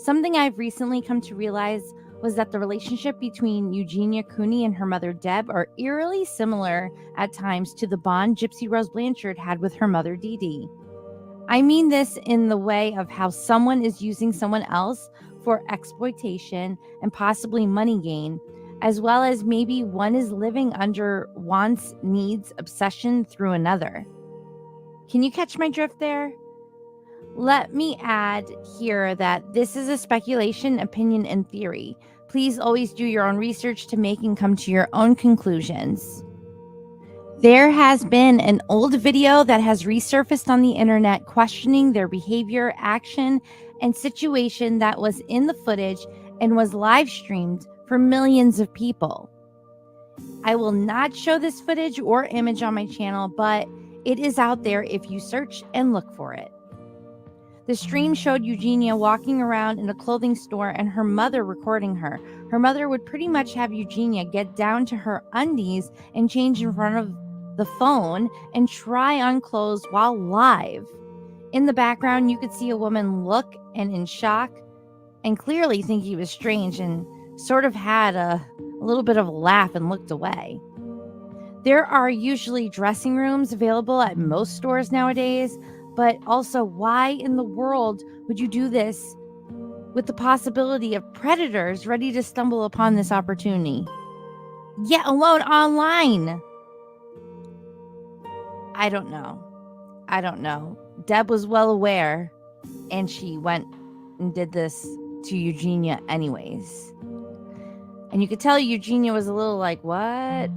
Something I've recently come to realize was that the relationship between Eugenia Cooney and her mother Deb are eerily similar at times to the bond Gypsy Rose Blanchard had with her mother Dee Dee. I mean this in the way of how someone is using someone else for exploitation and possibly money gain, as well as maybe one is living under wants, needs, obsession through another. Can you catch my drift there? Let me add here that this is a speculation, opinion, and theory. Please always do your own research to make and come to your own conclusions. There has been an old video that has resurfaced on the internet questioning their behavior, action, and situation that was in the footage and was live streamed for millions of people. I will not show this footage or image on my channel, but it is out there if you search and look for it. The stream showed Eugenia walking around in a clothing store and her mother recording her. Her mother would pretty much have Eugenia get down to her undies and change in front of the phone and try on clothes while live. In the background, you could see a woman look and in shock and clearly think he was strange and sort of had a little bit of a laugh and looked away. There are usually dressing rooms available at most stores nowadays, but also why in the world would you do this with the possibility of predators ready to stumble upon this opportunity, yet alone online? I don't know. Deb was well aware, and she went and did this to Eugenia anyways. And you could tell Eugenia was a little like, what?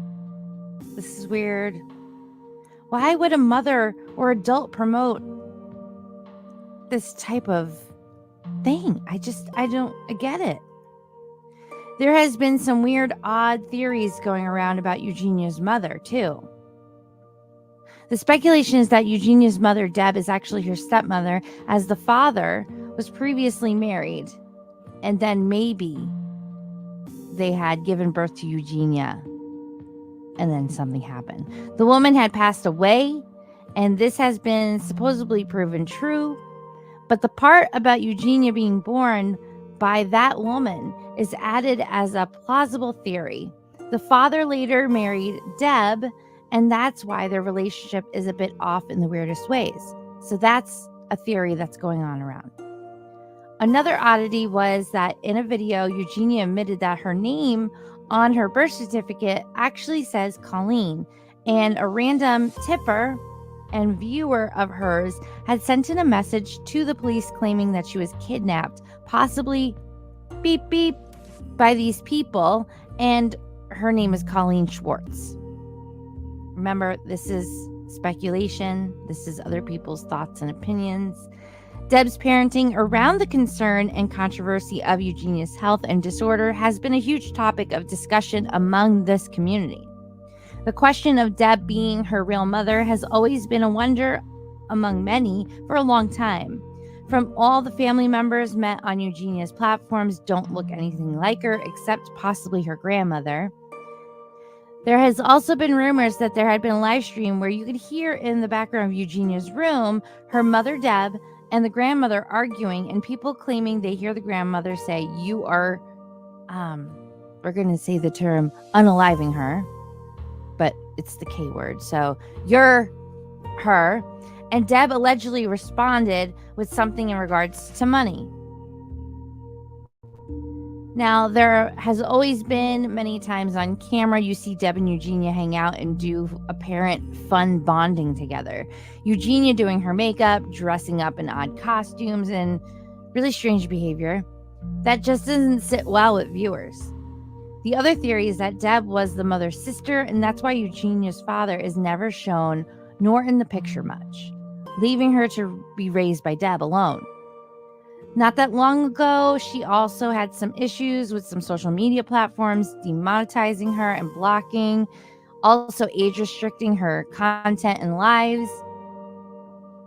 This is weird. Why would a mother or adult promote this type of thing? I get it. There has been some weird, odd theories going around about Eugenia's mother, too. The speculation is that Eugenia's mother, Deb, is actually her stepmother, as the father was previously married, and then maybe they had given birth to Eugenia, and then something happened. The woman had passed away, and this has been supposedly proven true, but the part about Eugenia being born by that woman is added as a plausible theory. The father later married Deb, and that's why their relationship is a bit off in the weirdest ways. So that's a theory that's going on around. Another oddity was that in a video, Eugenia admitted that her name on her birth certificate actually says Colleen, and a random tipper and viewer of hers had sent in a message to the police claiming that she was kidnapped, possibly beep beep, by these people, and her name is Colleen Schwartz. Remember, this is speculation. This is other people's thoughts and opinions. Deb's parenting around the concern and controversy of Eugenia's health and disorder has been a huge topic of discussion among this community. The question of Deb being her real mother has always been a wonder among many for a long time. From all the family members met on Eugenia's platforms don't look anything like her, except possibly her grandmother. There has also been rumors that there had been a live stream where you could hear in the background of Eugenia's room her mother Deb and the grandmother arguing, and people claiming they hear the grandmother say, "You are," we're going to say the term unaliving her, but it's the K word. So you're her. And Deb allegedly responded with something in regards to money. Now, there has always been many times on camera you see Deb and Eugenia hang out and do apparent fun bonding together. Eugenia doing her makeup, dressing up in odd costumes, and really strange behavior that just doesn't sit well with viewers. The other theory is that Deb was the mother's sister, and that's why Eugenia's father is never shown nor in the picture much, leaving her to be raised by Deb alone. Not that long ago, she also had some issues with some social media platforms demonetizing her and blocking, also age restricting her content and lives,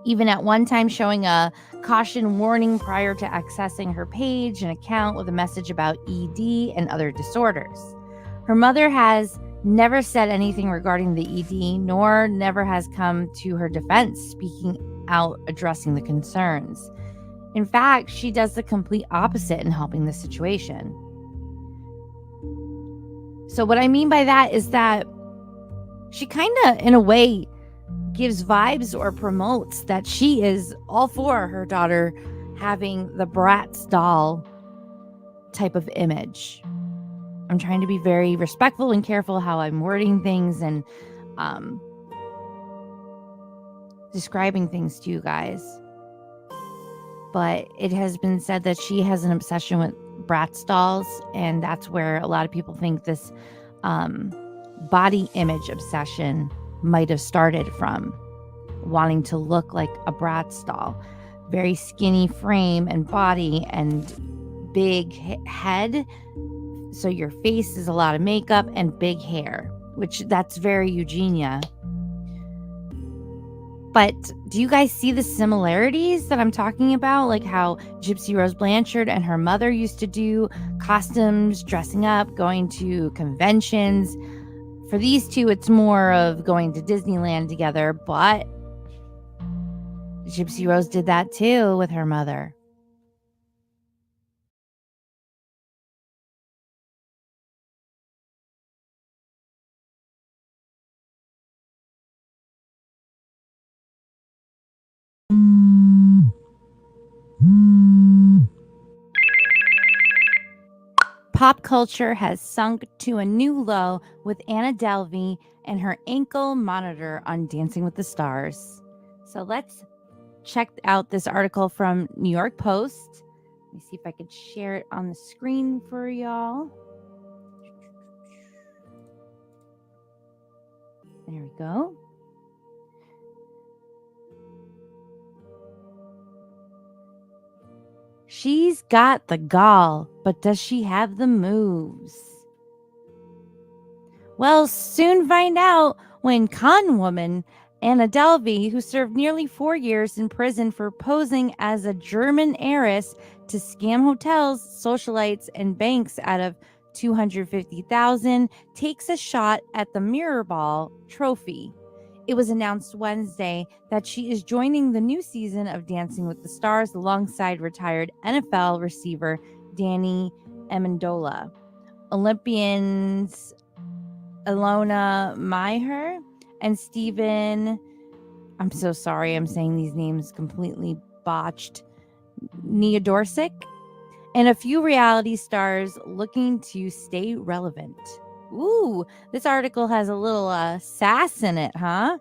even at one time showing a caution warning prior to accessing her page and account with a message about ED and other disorders. Her mother has never said anything regarding the ED, nor never has come to her defense, speaking out, addressing the concerns. In fact, she does the complete opposite in helping the situation. So what I mean by that is that she kind of, in a way, gives vibes or promotes that she is all for her daughter having the Bratz doll type of image. I'm trying to be very respectful and careful how I'm wording things and describing things to you guys. But it has been said that she has an obsession with Bratz dolls, and that's where a lot of people think this body image obsession might have started from, wanting to look like a Bratz doll. Very skinny frame and body and big head. So your face is a lot of makeup and big hair, which that's very Eugenia. But do you guys see the similarities that I'm talking about? Like how Gypsy Rose Blanchard and her mother used to do costumes, dressing up, going to conventions. For these two, it's more of going to Disneyland together, but Gypsy Rose did that too with her mother. Pop culture has sunk to a new low with Anna Delvey and her ankle monitor on Dancing with the Stars. So let's check out this article from New York Post. Let me see if I could share it on the screen for y'all. There we go. She's got the gall, but does she have the moves? Well, soon find out when con woman Anna Delvey, who served nearly 4 years in prison for posing as a German heiress to scam hotels, socialites, and banks out of $250,000, takes a shot at the Mirror Ball trophy. It was announced Wednesday that she is joining the new season of Dancing with the Stars alongside retired NFL receiver Danny Amendola. Olympians Ilona Maher and Steven, I'm so sorry, I'm saying these names completely botched, Neodorsic, and a few reality stars looking to stay relevant. Ooh, this article has a little sass in it, huh?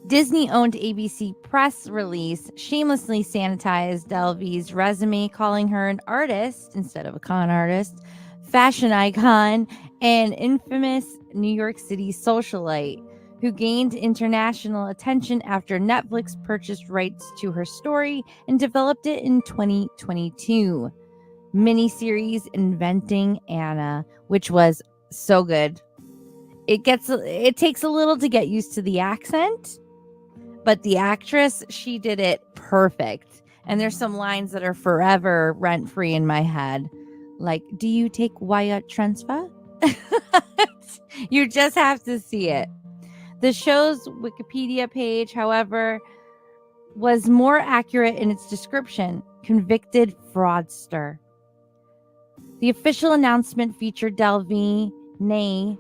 Disney-owned ABC press release shamelessly sanitized Delvey's resume, calling her an artist instead of a con artist, fashion icon, and infamous New York City socialite who gained international attention after Netflix purchased rights to her story and developed it in 2022. Miniseries Inventing Anna, which was so good. It takes a little to get used to the accent, but the actress, she did it perfect. And there's some lines that are forever rent-free in my head. Like, do you take wire transfer? You just have to see it. The show's Wikipedia page, however, was more accurate in its description. Convicted fraudster. The official announcement featured Delvey, née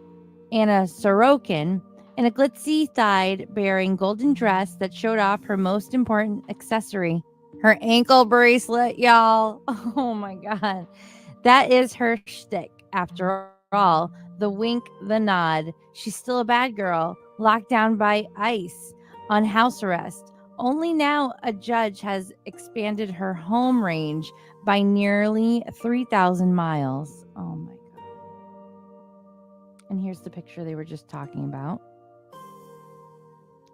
Anna Sorokin, in a glitzy thigh-bearing golden dress that showed off her most important accessory, her ankle bracelet, y'all. Oh my God. That is her shtick, after all. The wink, the nod. She's still a bad girl, locked down by ICE, on house arrest. Only now a judge has expanded her home range by nearly 3,000 miles. Oh my God. And here's the picture they were just talking about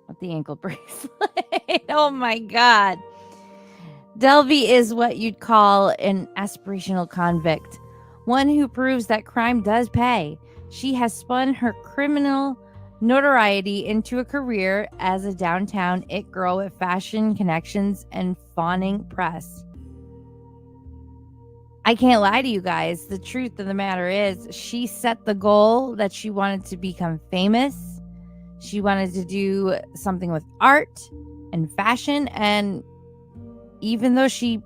with the ankle bracelet. Oh my God. Delvey is what you'd call an aspirational convict, one who proves that crime does pay. She has spun her criminal notoriety into a career as a downtown it girl with fashion connections and fawning press. I can't lie to you guys. The truth of the matter is, she set the goal that she wanted to become famous. She wanted to do something with art and fashion. And even though she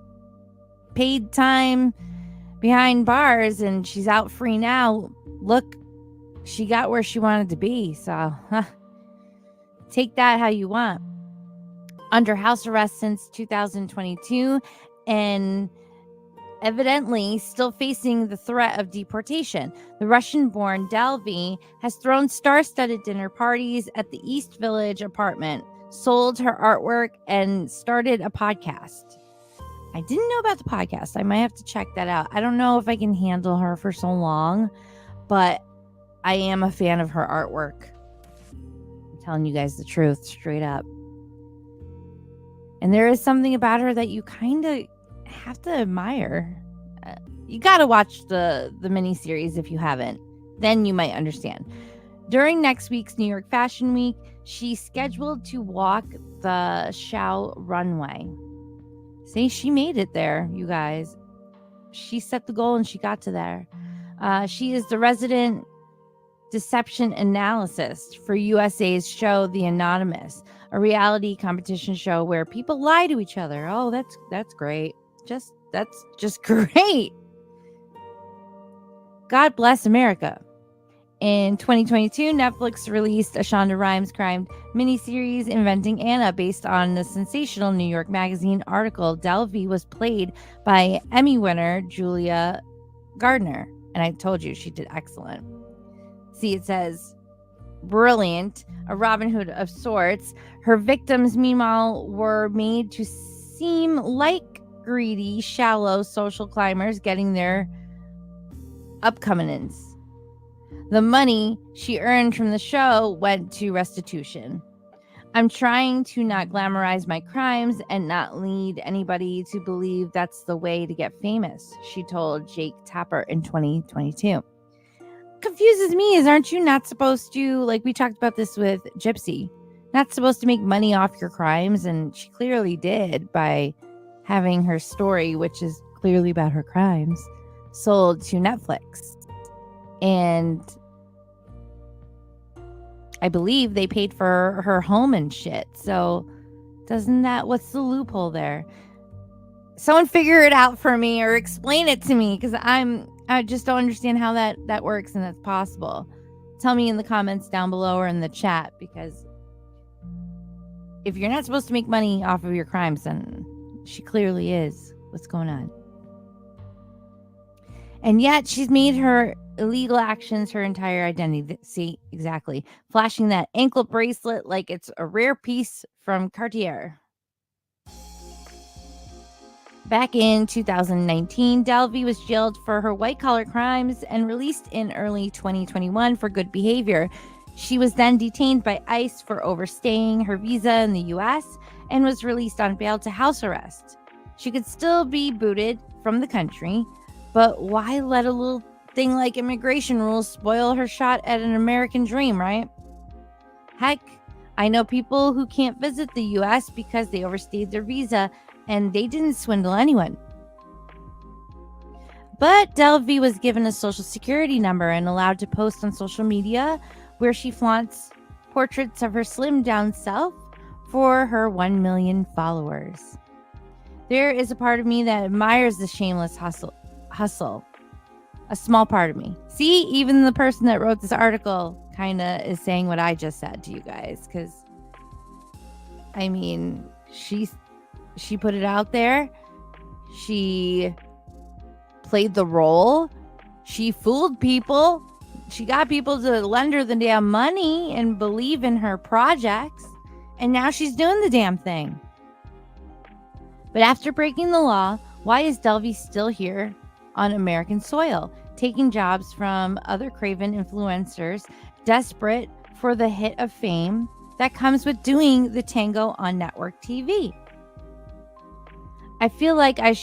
paid time behind bars and she's out free now. Look, she got where she wanted to be. So take that how you want. Under house arrest since 2022 and evidently still facing the threat of deportation. The Russian-born Delvey has thrown star-studded dinner parties at the East Village apartment, sold her artwork, and started a podcast. I didn't know about the podcast. I might have to check that out. I don't know if I can handle her for so long, but I am a fan of her artwork. I'm telling you guys the truth, straight up. And there is something about her that you kind of have to admire. You got to watch the miniseries if you haven't. Then you might understand. During next week's New York Fashion Week, she's scheduled to walk the Show runway. See, she made it there, you guys. She set the goal and she got to there. She is the resident deception analyst for USA's show The Anonymous, a reality competition show where people lie to each other. Oh, that's great. That's just great. God bless America. In 2022, Netflix released a Shonda Rhimes crime miniseries, Inventing Anna, based on the sensational New York Magazine article. Delvey was played by Emmy winner Julia Gardner, and I told you she did excellent. See, it says, brilliant, a Robin Hood of sorts. Her victims, meanwhile, were made to seem like greedy, shallow social climbers getting their upcomings. The money she earned from the show went to restitution. I'm trying to not glamorize my crimes and not lead anybody to believe that's the way to get famous, she told Jake Tapper in 2022. Confuses me is, aren't you not supposed to, like we talked about this with Gypsy, not supposed to make money off your crimes? And she clearly did by having her story, which is clearly about her crimes, sold to Netflix. And I believe they paid for her home and shit. So what's the loophole there? Someone figure it out for me or explain it to me, because I just don't understand how that works and that's possible. Tell me in the comments down below or in the chat, because if you're not supposed to make money off of your crimes, then she clearly is. What's going on? And yet she's made her illegal actions her entire identity. See, exactly. Flashing that anklet bracelet like it's a rare piece from Cartier. Back in 2019, Delvey was jailed for her white-collar crimes and released in early 2021 for good behavior. She was then detained by ICE for overstaying her visa in the U.S. and was released on bail to house arrest. She could still be booted from the country, but why let a little thing like immigration rules spoil her shot at an American dream, right? Heck, I know people who can't visit the U.S. because they overstayed their visa, and they didn't swindle anyone. But Delvey was given a social security number and allowed to post on social media, where she flaunts portraits of her slimmed down self for her 1 million followers. There is a part of me that admires the shameless hustle. A small part of me. See, even the person that wrote this article kind of is saying what I just said to you guys, because I mean, she put it out there. She played the role. She fooled people. She got people to lend her the damn money and believe in her projects. And now she's doing the damn thing. But after breaking the law, why is Delvey still here on American soil, taking jobs from other craven influencers, desperate for the hit of fame that comes with doing the tango on network TV? I feel like I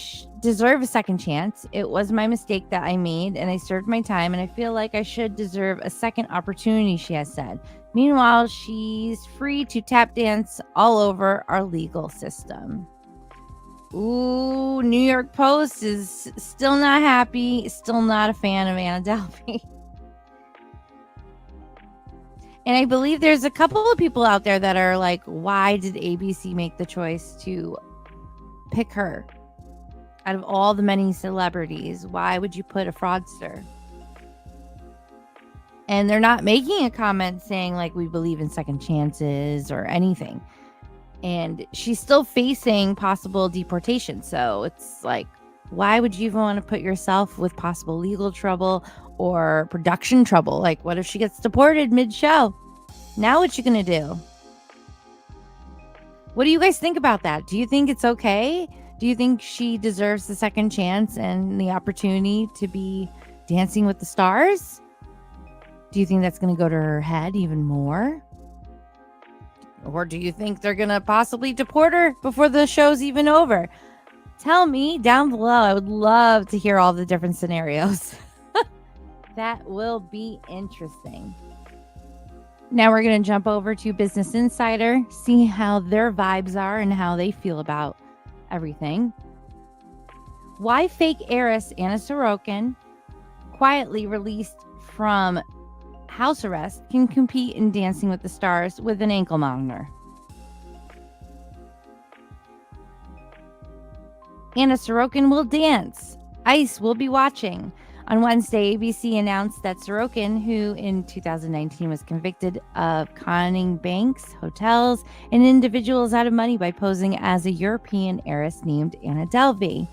deserve a second chance. It was my mistake that I made, and I served my time, and I feel like I should deserve a second opportunity, she has said. Meanwhile, she's free to tap dance all over our legal system. Ooh, New York Post is still not happy, still not a fan of Anna Delvey. And I believe there's a couple of people out there that are like, why did ABC make the choice to pick her? Out of all the many celebrities, why would you put a fraudster? And they're not making a comment saying, like, we believe in second chances or anything. And she's still facing possible deportation. So it's like, why would you even want to put yourself with possible legal trouble or production trouble? Like, what if she gets deported mid-show? Now what you gonna do? What do you guys think about that? Do you think it's okay? Do you think she deserves the second chance and the opportunity to be Dancing with the Stars? Do you think that's going to go to her head even more? Or do you think they're going to possibly deport her before the show's even over? Tell me down below. I would love to hear all the different scenarios. That will be interesting. Now we're going to jump over to Business Insider, see how their vibes are and how they feel about everything. Why fake heiress Anna Sorokin, quietly released from house arrest, can compete in Dancing with the Stars with an ankle monitor. Anna Sorokin will dance. ICE will be watching. On Wednesday, ABC announced that Sorokin, who in 2019 was convicted of conning banks, hotels, and individuals out of money by posing as a European heiress named Anna Delvey,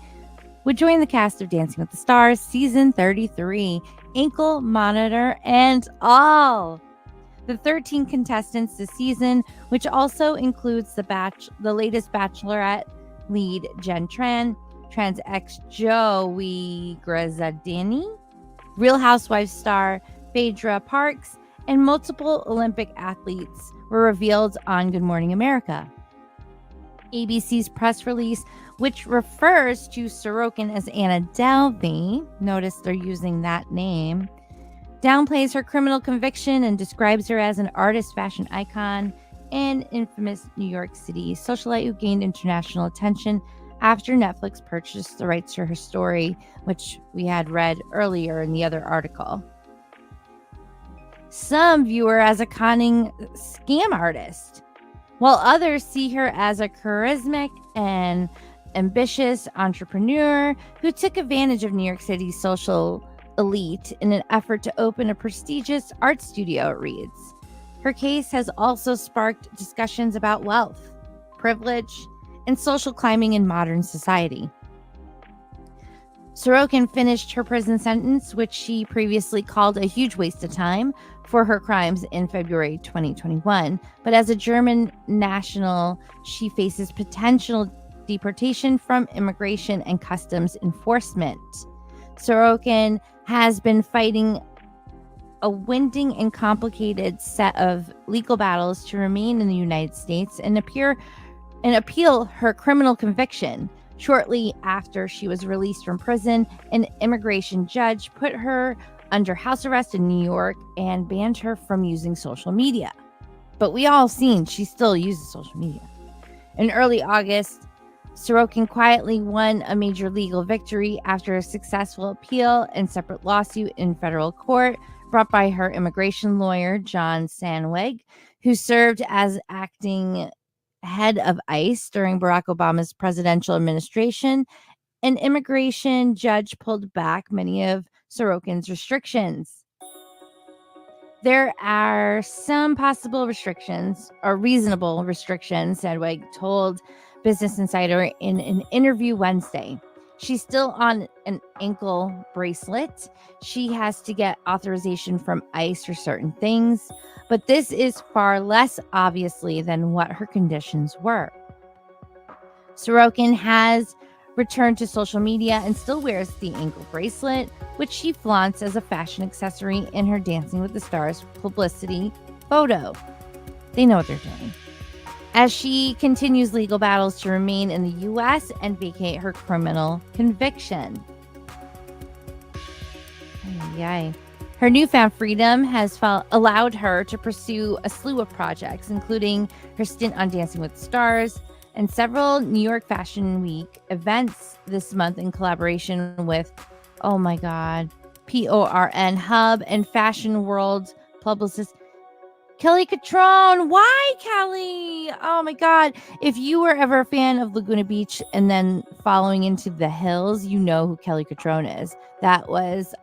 would join the cast of Dancing with the Stars season 33, ankle monitor and all. The 13 contestants this season, which also includes the latest Bachelorette lead Jen Tran, trans ex Joey Grazzadini, Real Housewives star Phaedra Parks, and multiple Olympic athletes were revealed on Good Morning America. ABC's press release, which refers to Sorokin as Anna Delvey, notice they're using that name, downplays her criminal conviction and describes her as an artist, fashion icon, and infamous New York City socialite who gained international attention after Netflix purchased the rights to her story, which we had read earlier in the other article. Some view her as a conning scam artist, while others see her as a charismatic and ambitious entrepreneur who took advantage of New York City's social elite in an effort to open a prestigious art studio, it reads. Her case has also sparked discussions about wealth, privilege, and social climbing in modern society. Sorokin finished her prison sentence, which she previously called a huge waste of time, for her crimes in February 2021. But as a German national, she faces potential deportation from immigration and customs enforcement. Sorokin has been fighting a winding and complicated set of legal battles to remain in the United States and appeal her criminal conviction. Shortly after she was released from prison, an immigration judge put her under house arrest in New York and banned her from using social media. But we all seen she still uses social media. In early August, Sorokin quietly won a major legal victory after a successful appeal and separate lawsuit in federal court brought by her immigration lawyer, John Sandweg, who served as acting head of ICE during Barack Obama's presidential administration. An immigration judge pulled back many of Sorokin's restrictions. There are some possible restrictions, or reasonable restrictions, Sandweg told Business Insider in an interview Wednesday. She's still on an ankle bracelet. She has to get authorization from ICE for certain things, but this is far less obviously than what her conditions were. Sorokin has returned to social media and still wears the ankle bracelet, which she flaunts as a fashion accessory in her Dancing with the Stars publicity photo. They know what they're doing. As she continues legal battles to remain in the U.S. and vacate her criminal conviction. Her newfound freedom has allowed her to pursue a slew of projects, including her stint on Dancing with the Stars and several New York Fashion Week events this month in collaboration with, PORN Hub and Fashion World publicist Kelly Catrone. Why, Kelly? Oh my God. If you were ever a fan of Laguna Beach and then following into the hills, you know who Kelly Catrone is. That was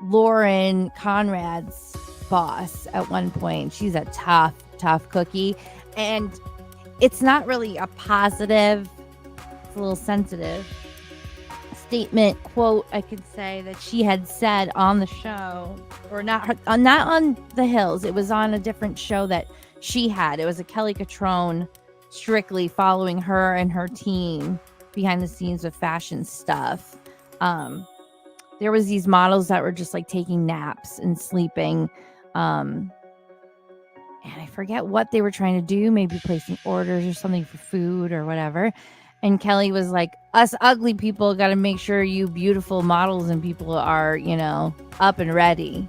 Lauren Conrad's boss at one point. She's a tough cookie. And it's not really a positive, it's a little sensitive statement, quote, I could say, that she had said on the show, or not on the hills. It was on a different show that she had. It was a Kelly Catrone strictly following her and her team behind the scenes with fashion stuff. There was these models that were just like taking naps and sleeping. And I forget what they were trying to do, maybe placing orders or something for food or whatever. And Kelly was like, us ugly people got to make sure you beautiful models and people are, up and ready.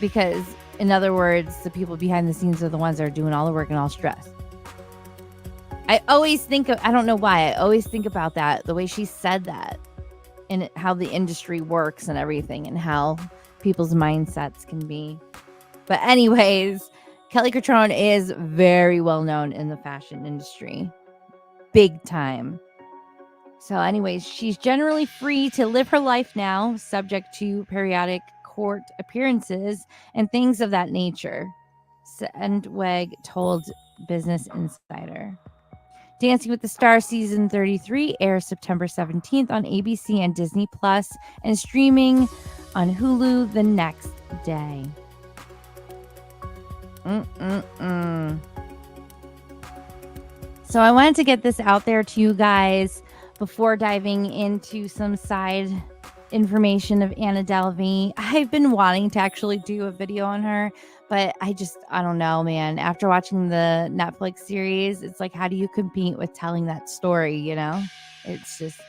Because, in other words, the people behind the scenes are the ones that are doing all the work and all stress. I always think of, I don't know why, I always think about that, the way she said that, and how the industry works and everything, and how people's mindsets can be. But anyways, Kelly Catrone is very well known in the fashion industry. Big time. So anyways, she's generally free to live her life now, subject to periodic court appearances and things of that nature, Sandweg told Business Insider. Dancing with the Stars Season 33 airs September 17th on ABC and Disney Plus and streaming on Hulu the next day. So I wanted to get this out there to you guys before diving into some side information of Anna Delvey. I've been wanting to actually do a video on her, but I don't know, man. After watching the Netflix series, it's like, how do you compete with telling that story, It's just,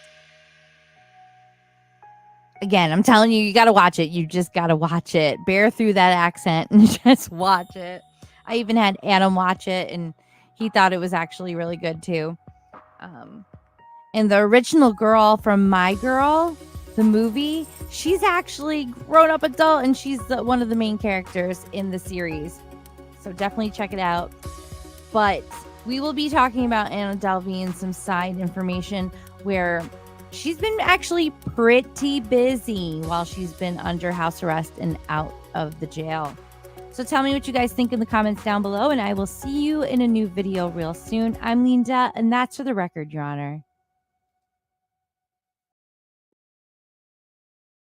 again, I'm telling you, you got to watch it. You just got to watch it. Bear through that accent and just watch it. I even had Adam watch it, and he thought it was actually really good too. And the original girl from My Girl, the movie, she's actually grown up adult, and she's one of the main characters in the series. So definitely check it out. But we will be talking about Anna Delvey and some side information where she's been actually pretty busy while she's been under house arrest and out of the jail. So tell me what you guys think in the comments down below, and I will see you in a new video real soon. I'm Leenda, and that's For the Record, Your Honor.